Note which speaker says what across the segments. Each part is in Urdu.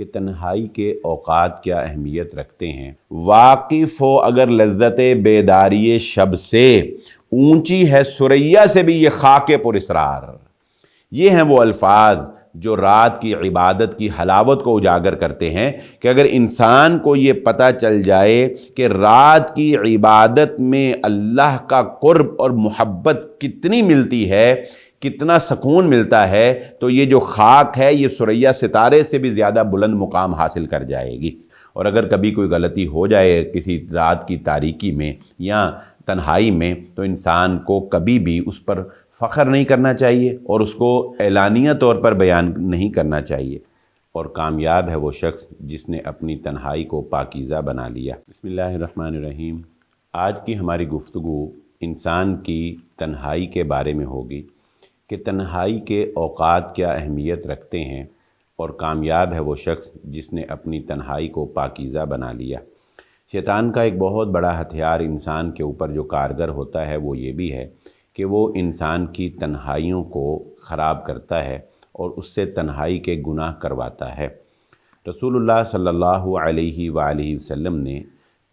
Speaker 1: کہ تنہائی کے اوقات کیا اہمیت رکھتے ہیں۔ واقف ہو اگر لذت بیداری شب سے، اونچی ہے ثریا سے بھی یہ خاک پر اسرار۔ یہ ہیں وہ الفاظ جو رات کی عبادت کی حلاوت کو اجاگر کرتے ہیں کہ اگر انسان کو یہ پتہ چل جائے کہ رات کی عبادت میں اللہ کا قرب اور محبت کتنی ملتی ہے، کتنا سکون ملتا ہے، تو یہ جو خاک ہے یہ ثریا ستارے سے بھی زیادہ بلند مقام حاصل کر جائے گی۔ اور اگر کبھی کوئی غلطی ہو جائے کسی رات کی تاریکی میں یا تنہائی میں، تو انسان کو کبھی بھی اس پر فخر نہیں کرنا چاہیے اور اس کو اعلانیہ طور پر بیان نہیں کرنا چاہیے۔ اور کامیاب ہے وہ شخص جس نے اپنی تنہائی کو پاکیزہ بنا لیا۔ بسم اللہ الرحمن الرحیم۔ آج کی ہماری گفتگو انسان کی تنہائی کے بارے میں ہوگی کہ تنہائی کے اوقات کیا اہمیت رکھتے ہیں، اور کامیاب ہے وہ شخص جس نے اپنی تنہائی کو پاکیزہ بنا لیا۔ شیطان کا ایک بہت بڑا ہتھیار انسان کے اوپر جو کارگر ہوتا ہے وہ یہ بھی ہے کہ وہ انسان کی تنہائیوں کو خراب کرتا ہے اور اس سے تنہائی کے گناہ کرواتا ہے۔ رسول اللہ صلی اللہ علیہ وآلہ وسلم نے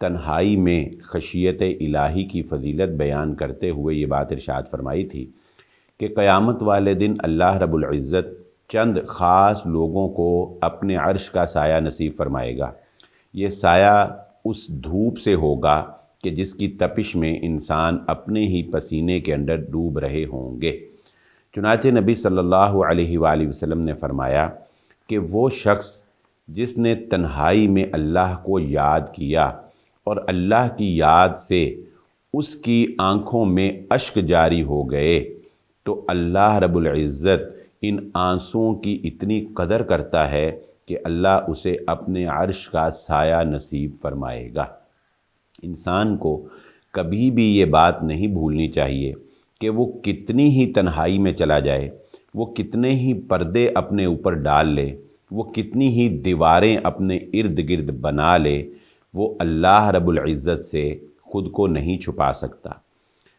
Speaker 1: تنہائی میں خشیت الہی کی فضیلت بیان کرتے ہوئے یہ بات ارشاد فرمائی تھی کہ قیامت والے دن اللہ رب العزت چند خاص لوگوں کو اپنے عرش کا سایہ نصیب فرمائے گا۔ یہ سایہ اس دھوپ سے ہوگا کہ جس کی تپش میں انسان اپنے ہی پسینے کے اندر ڈوب رہے ہوں گے۔ چنانچہ نبی صلی اللہ علیہ وآلہ وسلم نے فرمایا کہ وہ شخص جس نے تنہائی میں اللہ کو یاد کیا اور اللہ کی یاد سے اس کی آنکھوں میں اشک جاری ہو گئے، تو اللہ رب العزت ان آنسوؤں کی اتنی قدر کرتا ہے کہ اللہ اسے اپنے عرش کا سایہ نصیب فرمائے گا۔ انسان کو کبھی بھی یہ بات نہیں بھولنی چاہیے کہ وہ کتنی ہی تنہائی میں چلا جائے، وہ کتنے ہی پردے اپنے اوپر ڈال لے، وہ کتنی ہی دیواریں اپنے ارد گرد بنا لے، وہ اللہ رب العزت سے خود کو نہیں چھپا سکتا۔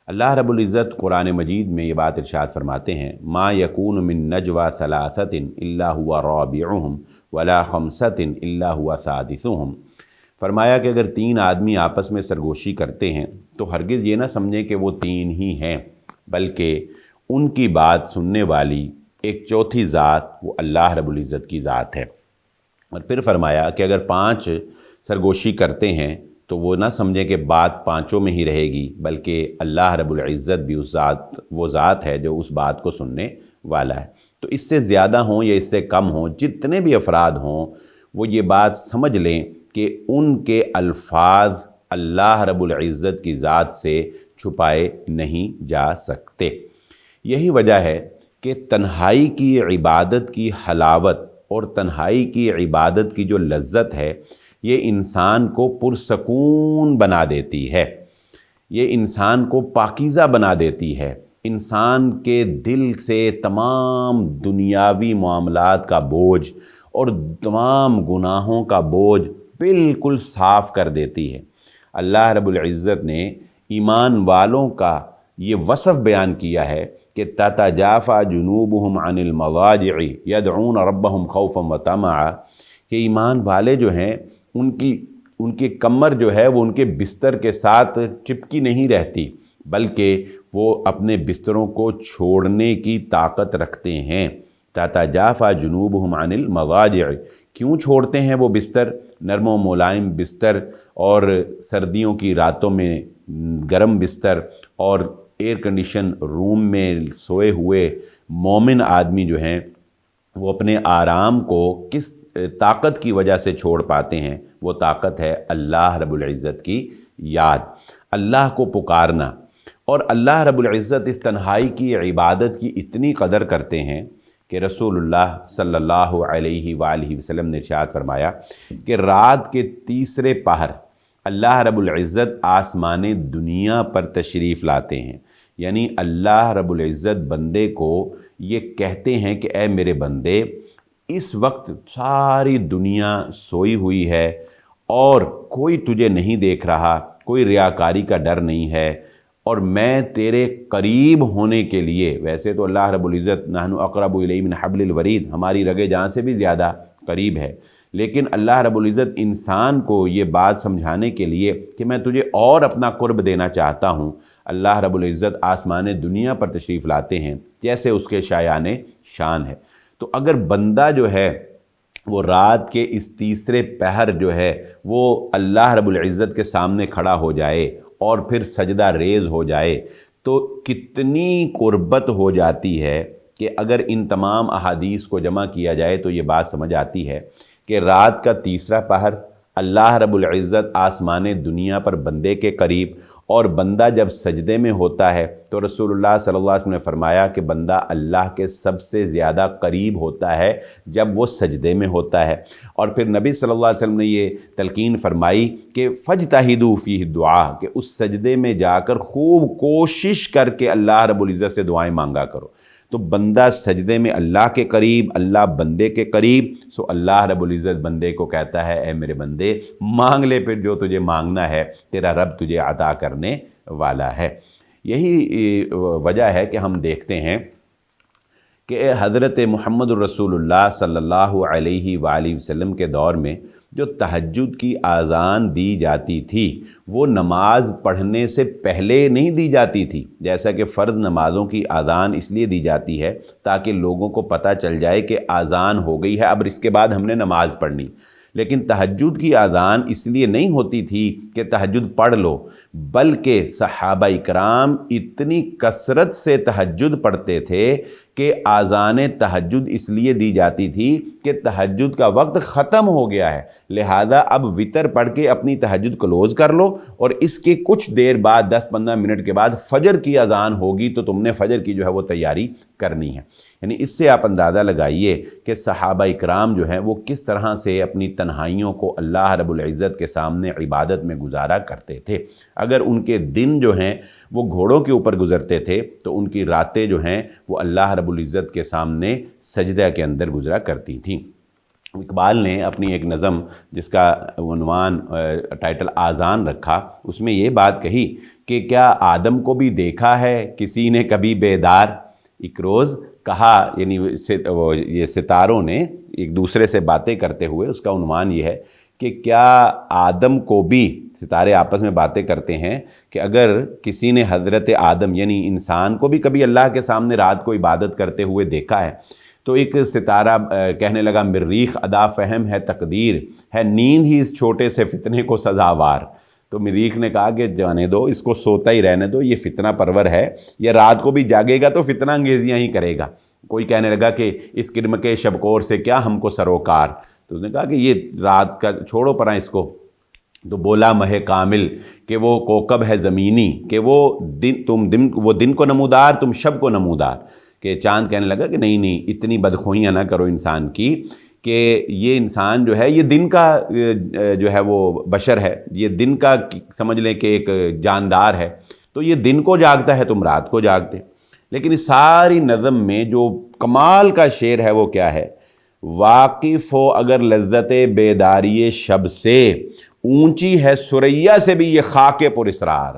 Speaker 1: اللہ رب العزت قرآن مجید میں یہ بات ارشاد فرماتے ہیں، ما یکون من نجوى ثلاثة الا هو رابعهم ولا خمسة الا هو سادسهم۔ فرمایا کہ اگر تین آدمی آپس میں سرگوشی کرتے ہیں تو ہرگز یہ نہ سمجھیں کہ وہ تین ہی ہیں، بلکہ ان کی بات سننے والی ایک چوتھی ذات وہ اللہ رب العزت کی ذات ہے۔ اور پھر فرمایا کہ اگر پانچ سرگوشی کرتے ہیں تو وہ نہ سمجھیں کہ بات پانچوں میں ہی رہے گی، بلکہ اللہ رب العزت بھی وہ ذات ہے جو اس بات کو سننے والا ہے۔ تو اس سے زیادہ ہوں یا اس سے کم ہوں، جتنے بھی افراد ہوں، وہ یہ بات سمجھ لیں کہ ان کے الفاظ اللہ رب العزت کی ذات سے چھپائے نہیں جا سکتے۔ یہی وجہ ہے کہ تنہائی کی عبادت کی حلاوت اور تنہائی کی عبادت کی جو لذت ہے، یہ انسان کو پرسکون بنا دیتی ہے، یہ انسان کو پاکیزہ بنا دیتی ہے، انسان کے دل سے تمام دنیاوی معاملات کا بوجھ اور تمام گناہوں کا بوجھ بالکل صاف کر دیتی ہے۔ اللہ رب العزت نے ایمان والوں کا یہ وصف بیان کیا ہے کہ تتجافی جنوبہم عن المضاجع یدعون ربہم خوفا وطمعا، کہ ایمان والے جو ہیں ان کی کمر جو ہے وہ ان کے بستر کے ساتھ چپکی نہیں رہتی، بلکہ وہ اپنے بستروں کو چھوڑنے کی طاقت رکھتے ہیں۔ تتجافی جنوبہم عن المضاجع، کیوں چھوڑتے ہیں وہ بستر، نرم و ملائم بستر، اور سردیوں کی راتوں میں گرم بستر، اور ایئر کنڈیشن روم میں سوئے ہوئے مومن آدمی جو ہیں وہ اپنے آرام کو کس طاقت کی وجہ سے چھوڑ پاتے ہیں؟ وہ طاقت ہے اللہ رب العزت کی یاد، اللہ کو پکارنا۔ اور اللہ رب العزت اس تنہائی کی عبادت کی اتنی قدر کرتے ہیں کہ رسول اللہ صلی اللہ علیہ وآلہ وسلم نے ارشاد فرمایا کہ رات کے تیسرے پہر اللہ رب العزت آسمان دنیا پر تشریف لاتے ہیں، یعنی اللہ رب العزت بندے کو یہ کہتے ہیں کہ اے میرے بندے، اس وقت ساری دنیا سوئی ہوئی ہے اور کوئی تجھے نہیں دیکھ رہا، کوئی ریاکاری کا ڈر نہیں ہے، اور میں تیرے قریب ہونے کے لیے، ویسے تو اللہ رب العزت نحن اقرب الیہ من حبل الورید، ہماری رگِ جان سے بھی زیادہ قریب ہے، لیکن اللہ رب العزت انسان کو یہ بات سمجھانے کے لیے کہ میں تجھے اور اپنا قرب دینا چاہتا ہوں، اللہ رب العزت آسمان دنیا پر تشریف لاتے ہیں جیسے اس کے شایان شان ہے۔ تو اگر بندہ جو ہے وہ رات کے اس تیسرے پہر جو ہے وہ اللہ رب العزت کے سامنے کھڑا ہو جائے اور پھر سجدہ ریز ہو جائے تو کتنی قربت ہو جاتی ہے کہ اگر ان تمام احادیث کو جمع کیا جائے تو یہ بات سمجھ آتی ہے کہ رات کا تیسرا پہر اللہ رب العزت آسمان دنیا پر بندے کے قریب، اور بندہ جب سجدے میں ہوتا ہے تو رسول اللہ صلی اللہ علیہ وسلم نے فرمایا کہ بندہ اللہ کے سب سے زیادہ قریب ہوتا ہے جب وہ سجدے میں ہوتا ہے۔ اور پھر نبی صلی اللہ علیہ وسلم نے یہ تلقین فرمائی کہ فَاجْتَہِدُوا فِيهِ الدُّعَاء، کہ اس سجدے میں جا کر خوب کوشش کر کے اللہ رب العزت سے دعائیں مانگا کرو۔ تو بندہ سجدے میں اللہ کے قریب، اللہ بندے کے قریب، سو اللہ رب العزت بندے کو کہتا ہے اے میرے بندے مانگ لے، پھر جو تجھے مانگنا ہے تیرا رب تجھے عطا کرنے والا ہے۔ یہی وجہ ہے کہ ہم دیکھتے ہیں کہ حضرت محمد الرسول اللہ صلی اللہ علیہ وآلہ وسلم کے دور میں جو تہجد کی اذان دی جاتی تھی وہ نماز پڑھنے سے پہلے نہیں دی جاتی تھی، جیسا کہ فرض نمازوں کی اذان اس لیے دی جاتی ہے تاکہ لوگوں کو پتہ چل جائے کہ اذان ہو گئی ہے، اب اس کے بعد ہم نے نماز پڑھنی۔ لیکن تہجد کی اذان اس لیے نہیں ہوتی تھی کہ تہجد پڑھ لو، بلکہ صحابہ اکرام اتنی کثرت سے تہجد پڑھتے تھے کہ اذان تہجد اس لیے دی جاتی تھی کہ تہجد کا وقت ختم ہو گیا ہے، لہذا اب وطر پڑھ کے اپنی تہجد کلوز کر لو، اور اس کے کچھ دیر بعد 10-15 منٹ کے بعد فجر کی اذان ہوگی تو تم نے فجر کی جو ہے وہ تیاری کرنی ہے۔ یعنی اس سے آپ اندازہ لگائیے کہ صحابہ اکرام جو ہیں وہ کس طرح سے اپنی تنہائیوں کو اللہ رب العزت کے سامنے عبادت میں گزارا کرتے تھے۔ اگر ان کے دن جو ہیں وہ گھوڑوں کے اوپر گزرتے تھے تو ان کی راتیں جو ہیں وہ اللہ رب العزت کے سامنے سجدہ کے اندر گزرا کرتی تھیں۔ اقبال نے اپنی ایک نظم جس کا عنوان ٹائٹل آذان رکھا، اس میں یہ بات کہی کہ کیا آدم کو بھی دیکھا ہے کسی نے کبھی بیدار، ایک روز کہا، یعنی یہ ستاروں نے ایک دوسرے سے باتیں کرتے ہوئے، اس کا عنوان یہ ہے کہ کیا آدم کو بھی، ستارے آپس میں باتیں کرتے ہیں کہ اگر کسی نے حضرت آدم یعنی انسان کو بھی کبھی اللہ کے سامنے رات کو عبادت کرتے ہوئے دیکھا ہے، تو ایک ستارہ کہنے لگا مریخ ادا فہم ہے تقدیر، ہے نیند ہی اس چھوٹے سے فتنے کو سزاوار۔ تو مریخ نے کہا کہ جانے دو، اس کو سوتا ہی رہنے دو، یہ فتنہ پرور ہے، یہ رات کو بھی جاگے گا تو فتنہ انگیزیاں ہی کرے گا۔ کوئی کہنے لگا کہ اس کرم کے شبکور سے کیا ہم کو سروکار، تو اس نے کہا کہ یہ رات کا چھوڑو پرا اس کو۔ تو بولا مہ کامل کہ وہ کوکب ہے زمینی، کہ وہ دن کو نمودار، تم شب کو نمودار۔ کہ چاند کہنے لگا کہ نہیں اتنی بدخوئیاں نہ کرو انسان کی، کہ یہ انسان جو ہے یہ دن کا جو ہے وہ بشر ہے، یہ دن کا سمجھ لیں کہ ایک جاندار ہے، تو یہ دن کو جاگتا ہے، تم رات کو جاگتے۔ لیکن اس ساری نظم میں جو کمال کا شعر ہے وہ کیا ہے؟ واقف ہو اگر لذت بیداری شب سے، اونچی ہے ثریا سے بھی یہ خاک پر اسرار۔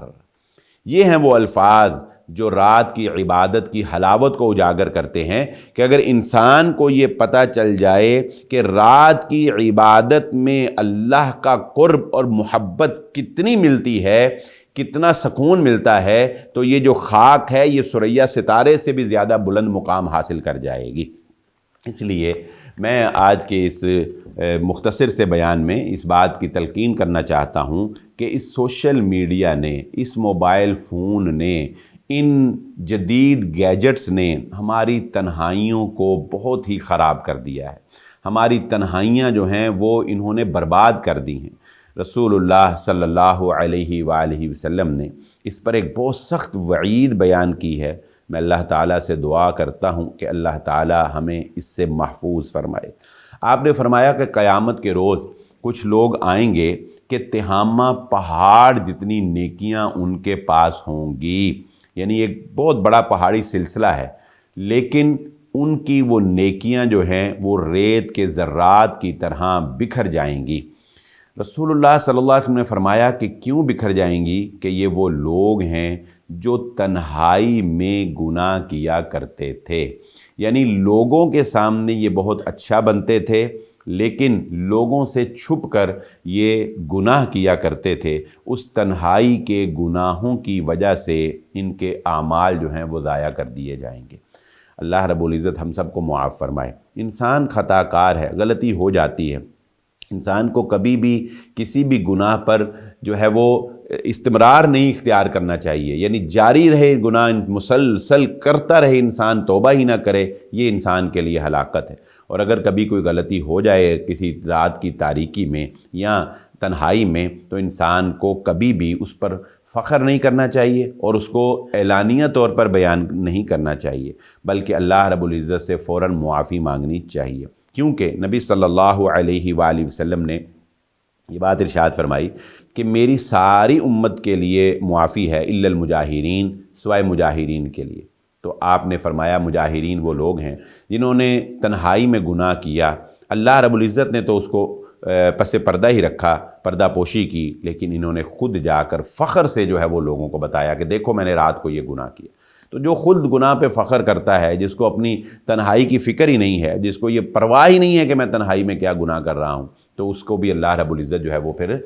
Speaker 1: یہ ہیں وہ الفاظ جو رات کی عبادت کی حلاوت کو اجاگر کرتے ہیں کہ اگر انسان کو یہ پتہ چل جائے کہ رات کی عبادت میں اللہ کا قرب اور محبت کتنی ملتی ہے، کتنا سکون ملتا ہے، تو یہ جو خاک ہے یہ ثریا ستارے سے بھی زیادہ بلند مقام حاصل کر جائے گی۔ اس لیے میں آج کے اس مختصر سے بیان میں اس بات کی تلقین کرنا چاہتا ہوں کہ اس سوشل میڈیا نے، اس موبائل فون نے، ان جدید گیجٹس نے ہماری تنہائیوں کو بہت ہی خراب کر دیا ہے۔ ہماری تنہائیاں جو ہیں وہ انہوں نے برباد کر دی ہیں۔ رسول اللہ صلی اللہ علیہ وآلہ وسلم نے اس پر ایک بہت سخت وعید بیان کی ہے۔ میں اللہ تعالیٰ سے دعا کرتا ہوں کہ اللہ تعالیٰ ہمیں اس سے محفوظ فرمائے۔ آپ نے فرمایا کہ قیامت کے روز کچھ لوگ آئیں گے کہ تہامہ پہاڑ جتنی نیکیاں ان کے پاس ہوں گی، یعنی ایک بہت بڑا پہاڑی سلسلہ ہے، لیکن ان کی وہ نیکیاں جو ہیں وہ ریت کے ذرات کی طرح بکھر جائیں گی۔ رسول اللہ صلی اللہ علیہ وسلم نے فرمایا کہ کیوں بکھر جائیں گی؟ کہ یہ وہ لوگ ہیں جو تنہائی میں گناہ کیا کرتے تھے، یعنی لوگوں کے سامنے یہ بہت اچھا بنتے تھے، لیکن لوگوں سے چھپ کر یہ گناہ کیا کرتے تھے، اس تنہائی کے گناہوں کی وجہ سے ان کے اعمال جو ہیں وہ ضائع کر دیے جائیں گے۔ اللہ رب العزت ہم سب کو معاف فرمائے۔ انسان خطا کار ہے، غلطی ہو جاتی ہے، انسان کو کبھی بھی کسی بھی گناہ پر جو ہے وہ استمرار نہیں اختیار کرنا چاہیے، یعنی جاری رہے گناہ، مسلسل کرتا رہے انسان، توبہ ہی نہ کرے، یہ انسان کے لیے ہلاکت ہے۔ اور اگر کبھی کوئی غلطی ہو جائے کسی رات کی تاریکی میں یا تنہائی میں، تو انسان کو کبھی بھی اس پر فخر نہیں کرنا چاہیے اور اس کو اعلانیہ طور پر بیان نہیں کرنا چاہیے، بلکہ اللہ رب العزت سے فوراً معافی مانگنی چاہیے، کیونکہ نبی صلی اللہ علیہ وآلہ وسلم نے یہ بات ارشاد فرمائی کہ میری ساری امت کے لیے معافی ہے الا المجاہرین، سوائے مجاہرین کے لیے۔ تو آپ نے فرمایا مجاہرین وہ لوگ ہیں جنہوں نے تنہائی میں گناہ کیا، اللہ رب العزت نے تو اس کو پس پردہ ہی رکھا، پردہ پوشی کی، لیکن انہوں نے خود جا کر فخر سے جو ہے وہ لوگوں کو بتایا کہ دیکھو میں نے رات کو یہ گناہ کیا۔ تو جو خود گناہ پہ فخر کرتا ہے، جس کو اپنی تنہائی کی فکر ہی نہیں ہے، جس کو یہ پرواہ ہی نہیں ہے کہ میں تنہائی میں کیا گناہ کر رہا ہوں، تو اس کو بھی اللہ رب العزت جو ہے وہ پھر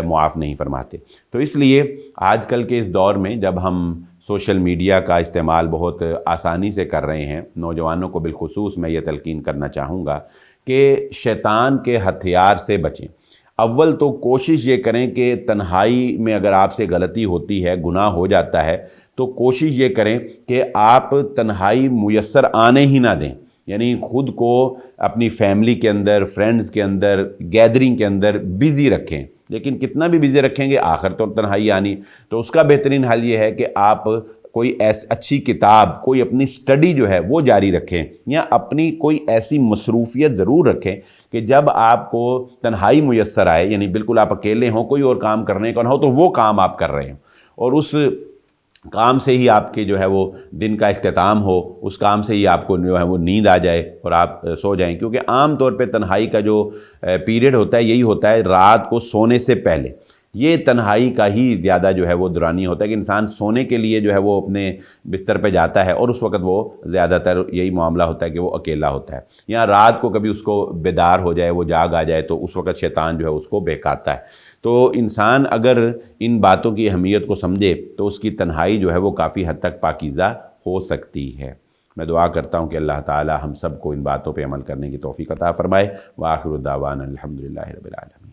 Speaker 1: معاف نہیں فرماتے۔ تو اس لیے آج کل کے اس دور میں جب ہم سوشل میڈیا کا استعمال بہت آسانی سے کر رہے ہیں، نوجوانوں کو بالخصوص میں یہ تلقین کرنا چاہوں گا کہ شیطان کے ہتھیار سے بچیں۔ اول تو کوشش یہ کریں کہ تنہائی میں اگر آپ سے غلطی ہوتی ہے، گناہ ہو جاتا ہے، تو کوشش یہ کریں کہ آپ تنہائی میسر آنے ہی نہ دیں، یعنی خود کو اپنی فیملی کے اندر، فرینڈز کے اندر، گیدرنگ کے اندر بزی رکھیں، لیکن کتنا بھی بزی رکھیں گے آخر تو تنہائی آنی۔ تو اس کا بہترین حل یہ ہے کہ آپ کوئی اچھی کتاب، کوئی اپنی سٹڈی جو ہے وہ جاری رکھیں، یا اپنی کوئی ایسی مصروفیت ضرور رکھیں کہ جب آپ کو تنہائی میسر آئے، یعنی بالکل آپ اکیلے ہوں، کوئی اور کام کرنے کا نہ ہو، تو وہ کام آپ کر رہے ہیں، اور اس کام سے ہی آپ کے جو ہے وہ دن کا اختتام ہو، اس کام سے ہی آپ کو جو ہے وہ نیند آ جائے اور آپ سو جائیں، کیونکہ عام طور پہ تنہائی کا جو پیریڈ ہوتا ہے یہی ہوتا ہے رات کو سونے سے پہلے، یہ تنہائی کا ہی زیادہ جو ہے وہ دورانیہ ہوتا ہے کہ انسان سونے کے لیے جو ہے وہ اپنے بستر پہ جاتا ہے، اور اس وقت وہ زیادہ تر یہی معاملہ ہوتا ہے کہ وہ اکیلا ہوتا ہے، یا رات کو کبھی اس کو بیدار ہو جائے، وہ جاگ آ جائے، تو اس وقت شیطان جو ہے اس کو بہکاتا ہے۔ تو انسان اگر ان باتوں کی اہمیت کو سمجھے تو اس کی تنہائی جو ہے وہ کافی حد تک پاکیزہ ہو سکتی ہے۔ میں دعا کرتا ہوں کہ اللہ تعالی ہم سب کو ان باتوں پہ عمل کرنے کی توفیق عطا فرمائے۔ وآخر دعوانا الحمدللہ رب العالمین۔